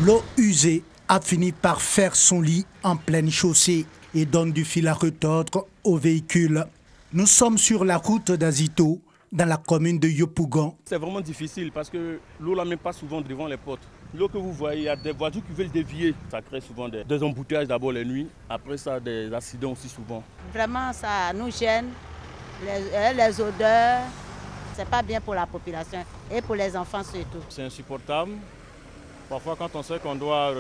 L'eau usée a fini par faire son lit en pleine chaussée et donne du fil à retordre aux véhicules. Nous sommes sur la route d'Azito, dans la commune de Yopougon. C'est vraiment difficile parce que l'eau ne même pas souvent devant les portes. L'eau que vous voyez, il y a des voitures qui veulent dévier. Ça crée souvent des embouteillages d'abord les nuits, après ça des accidents aussi souvent. Vraiment ça nous gêne, les odeurs, c'est pas bien pour la population et pour les enfants surtout. C'est insupportable. Parfois quand on sait qu'on doit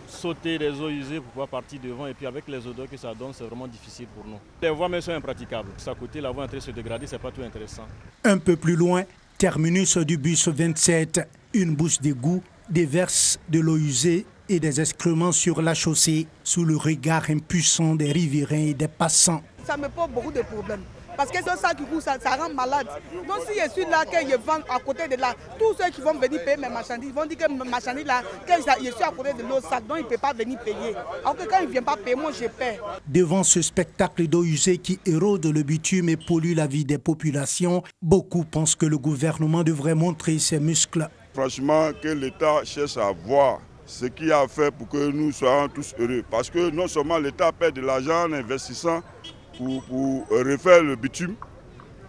sauter les eaux usées pour pouvoir partir devant et puis avec les odeurs que ça donne, c'est vraiment difficile pour nous. Les voies même sont impraticables. À côté, la voie est en train de se dégrader, c'est pas tout intéressant. Un peu plus loin, terminus du bus 27, une bouche d'égout déverse de l'eau usée et des excréments sur la chaussée sous le regard impuissant des riverains et des passants. Ça me pose beaucoup de problèmes. Parce que ça qui court, ça rend malade. Donc si je suis là, que je vends à côté de là, tous ceux qui vont venir payer mes marchandises, vont dire que mes marchandises là, que je suis à côté de l'autre sac, donc ils ne peuvent pas venir payer. Alors que quand ils ne viennent pas payer, moi je paie. Devant ce spectacle d'eau usée qui érode le bitume et pollue la vie des populations, beaucoup pensent que le gouvernement devrait montrer ses muscles. Franchement, que l'État cherche à voir ce qu'il a fait pour que nous soyons tous heureux. Parce que non seulement l'État perd de l'argent en investissant pour refaire le bitume,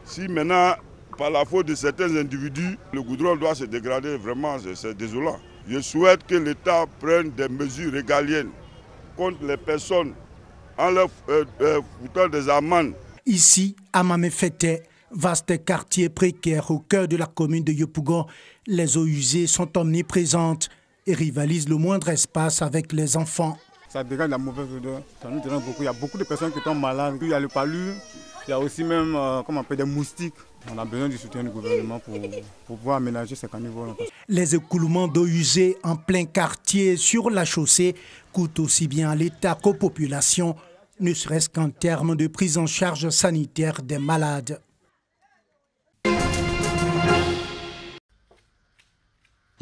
si maintenant, par la faute de certains individus, le goudron doit se dégrader, vraiment, c'est désolant. Je souhaite que l'État prenne des mesures régaliennes contre les personnes en leur foutant des amendes. Ici, à Mamefete, vaste quartier précaire au cœur de la commune de Yopougon, les eaux usées sont omniprésentes et rivalisent le moindre espace avec les enfants. Ça dégage la mauvaise odeur, ça nous dérange beaucoup. Il y a beaucoup de personnes qui tombent malades. Il y a le palu, il y a aussi même des moustiques. On a besoin du soutien du gouvernement pour pouvoir aménager ces caniveaux. Les écoulements d'eau usée en plein quartier sur la chaussée coûtent aussi bien à l'État qu'aux populations, ne serait-ce qu'en termes de prise en charge sanitaire des malades.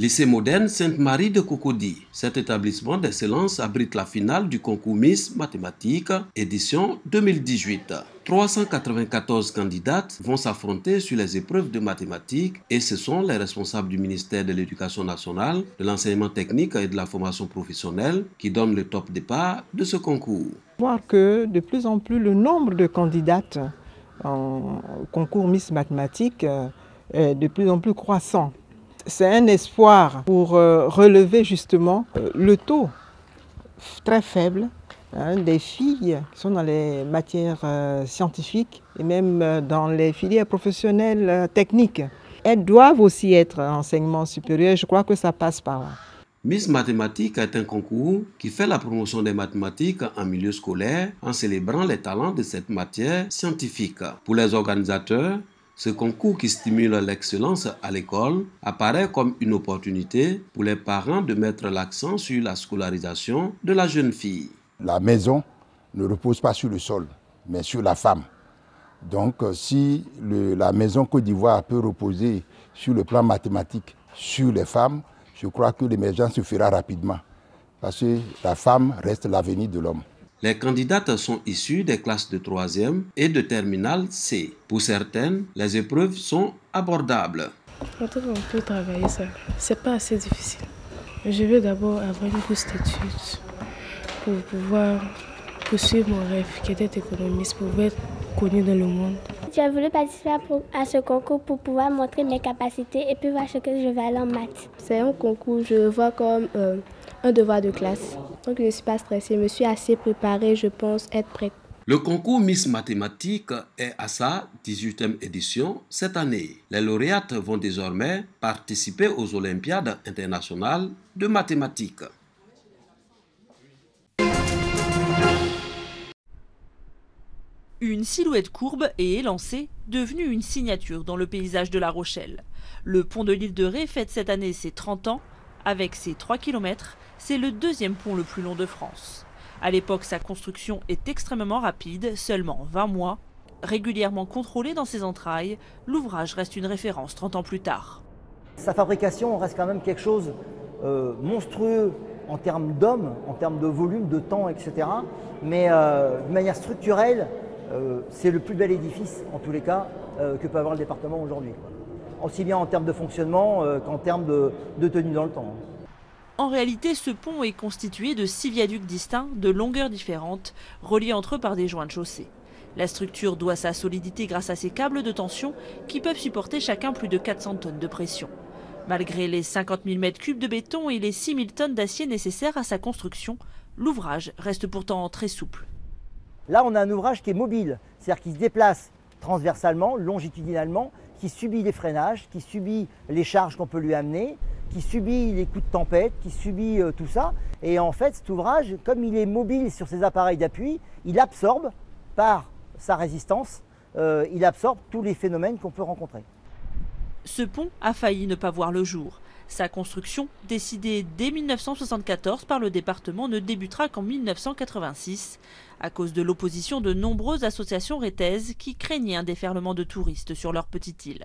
Lycée moderne Sainte-Marie de Cocody. Cet établissement d'excellence abrite la finale du concours Miss Mathématiques, édition 2018. 394 candidates vont s'affronter sur les épreuves de mathématiques et ce sont les responsables du ministère de l'Éducation nationale, de l'enseignement technique et de la formation professionnelle qui donnent le top départ de ce concours. Voir que de plus en plus le nombre de candidates en concours Miss Mathématiques est de plus en plus croissant. C'est un espoir pour relever justement le taux très faible des filles qui sont dans les matières scientifiques et même dans les filières professionnelles techniques. Elles doivent aussi être en enseignement supérieur, je crois que ça passe par là. Miss Mathématiques est un concours qui fait la promotion des mathématiques en milieu scolaire en célébrant les talents de cette matière scientifique. Pour les organisateurs, ce concours qui stimule l'excellence à l'école apparaît comme une opportunité pour les parents de mettre l'accent sur la scolarisation de la jeune fille. La maison ne repose pas sur le sol, mais sur la femme. Donc si la maison Côte d'Ivoire peut reposer sur le plan mathématique sur les femmes, je crois que l'émergence se fera rapidement. Parce que la femme reste l'avenir de l'homme. Les candidates sont issues des classes de 3e et de terminale C. Pour certaines, les épreuves sont abordables. En tout cas, on peut travailler ça. C'est pas assez difficile. Je vais d'abord avoir une bourse d'études pour pouvoir poursuivre mon rêve qui était économiste, pour être connu dans le monde. J'ai voulu participer à ce concours pour pouvoir montrer mes capacités et puis voir ce que je vais aller en maths. C'est un concours, je le vois comme un devoir de classe. Donc je ne suis pas stressée, je me suis assez préparée, je pense être prête. Le concours Miss Mathématiques est à sa 18e édition cette année. Les lauréates vont désormais participer aux Olympiades internationales de mathématiques. Une silhouette courbe et élancée, devenue une signature dans le paysage de La Rochelle. Le pont de l'île de Ré fête cette année ses 30 ans. Avec ses 3 km, c'est le deuxième pont le plus long de France. À l'époque, sa construction est extrêmement rapide, seulement 20 mois. Régulièrement contrôlé dans ses entrailles, l'ouvrage reste une référence 30 ans plus tard. Sa fabrication reste quand même quelque chose monstrueux en termes d'hommes, en termes de volume, de temps, etc. Mais de manière structurelle, c'est le plus bel édifice, en tous les cas, que peut avoir le département aujourd'hui. Aussi bien en termes de fonctionnement qu'en termes de tenue dans le temps. En réalité, ce pont est constitué de 6 viaducs distincts de longueurs différentes, reliés entre eux par des joints de chaussée. La structure doit sa solidité grâce à ses câbles de tension qui peuvent supporter chacun plus de 400 tonnes de pression. Malgré les 50 000 m3 de béton et les 6 000 tonnes d'acier nécessaires à sa construction, l'ouvrage reste pourtant très souple. Là, on a un ouvrage qui est mobile, c'est-à-dire qui se déplace transversalement, longitudinalement, qui subit les freinages, qui subit les charges qu'on peut lui amener, qui subit les coups de tempête, qui subit tout ça. Et en fait, cet ouvrage, comme il est mobile sur ses appareils d'appui, il absorbe par sa résistance, il absorbe tous les phénomènes qu'on peut rencontrer. Ce pont a failli ne pas voir le jour. Sa construction, décidée dès 1974 par le département, ne débutera qu'en 1986, à cause de l'opposition de nombreuses associations rétaises qui craignaient un déferlement de touristes sur leur petite île.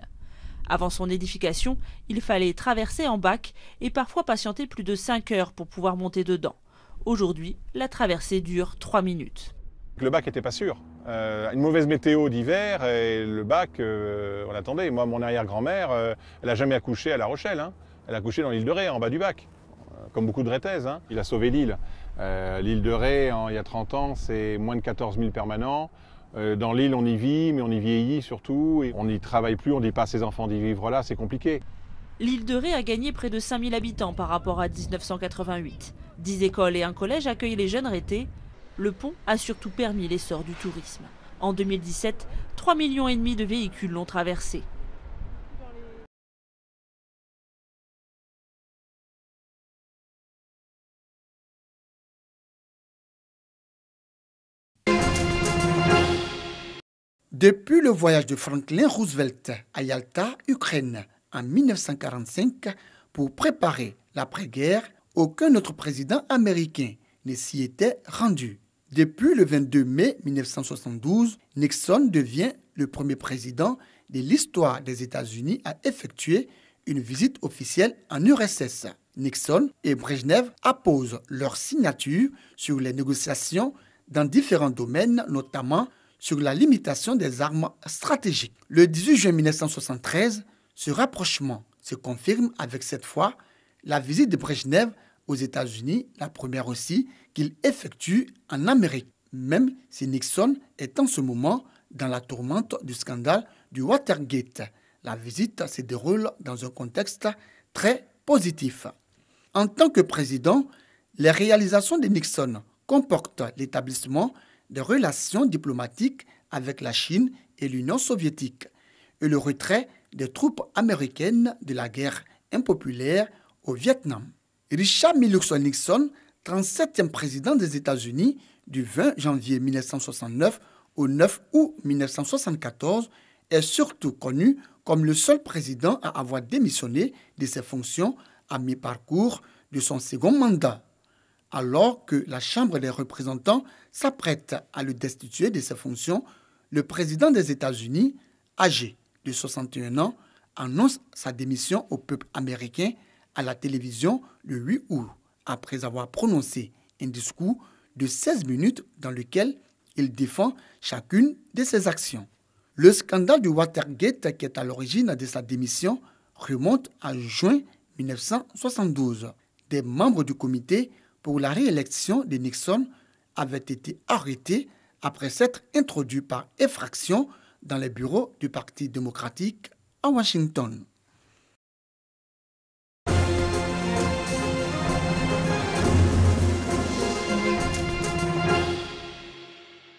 Avant son édification, il fallait traverser en bac et parfois patienter plus de 5 heures pour pouvoir monter dedans. Aujourd'hui, la traversée dure 3 minutes. Le bac n'était pas sûr. Une mauvaise météo d'hiver et le bac, on attendait. Moi, mon arrière-grand-mère, elle n'a jamais accouché à La Rochelle. Hein. Elle a accouché dans l'île de Ré, en bas du bac, comme beaucoup de Rétaises. Hein. Il a sauvé l'île. L'île de Ré, il y a 30 ans, c'est moins de 14 000 permanents. Dans l'île, on y vit, mais on y vieillit surtout. Et on n'y travaille plus, on ne dit pas à ses enfants d'y vivre là, c'est compliqué. L'île de Ré a gagné près de 5 000 habitants par rapport à 1988. 10 écoles et un collège accueillent les jeunes Rétais. Le pont a surtout permis l'essor du tourisme. En 2017, 3,5 millions de véhicules l'ont traversé. Depuis le voyage de Franklin Roosevelt à Yalta, Ukraine, en 1945, pour préparer l'après-guerre, aucun autre président américain ne s'y était rendu. Depuis le 22 mai 1972, Nixon devient le premier président de l'histoire des États-Unis à effectuer une visite officielle en URSS. Nixon et Brejnev apposent leur signature sur les négociations dans différents domaines, notamment sur la limitation des armes stratégiques. Le 18 juin 1973, ce rapprochement se confirme avec cette fois la visite de Brejnev aux États-Unis, la première aussi qu'il effectue en Amérique, même si Nixon est en ce moment dans la tourmente du scandale du Watergate. La visite se déroule dans un contexte très positif. En tant que président, les réalisations de Nixon comportent l'établissement de relations diplomatiques avec la Chine et l'Union soviétique et le retrait des troupes américaines de la guerre impopulaire au Vietnam. Richard Milhous Nixon, 37e président des États-Unis du 20 janvier 1969 au 9 août 1974, est surtout connu comme le seul président à avoir démissionné de ses fonctions à mi-parcours de son second mandat. Alors que la Chambre des représentants s'apprête à le destituer de ses fonctions, le président des États-Unis, âgé de 61 ans, annonce sa démission au peuple américain à la télévision le 8 août, après avoir prononcé un discours de 16 minutes dans lequel il défend chacune de ses actions. Le scandale du Watergate, qui est à l'origine de sa démission, remonte à juin 1972. Des membres du comité pour la réélection de Nixon avaient été arrêtés après s'être introduits par effraction dans les bureaux du Parti démocratique à Washington.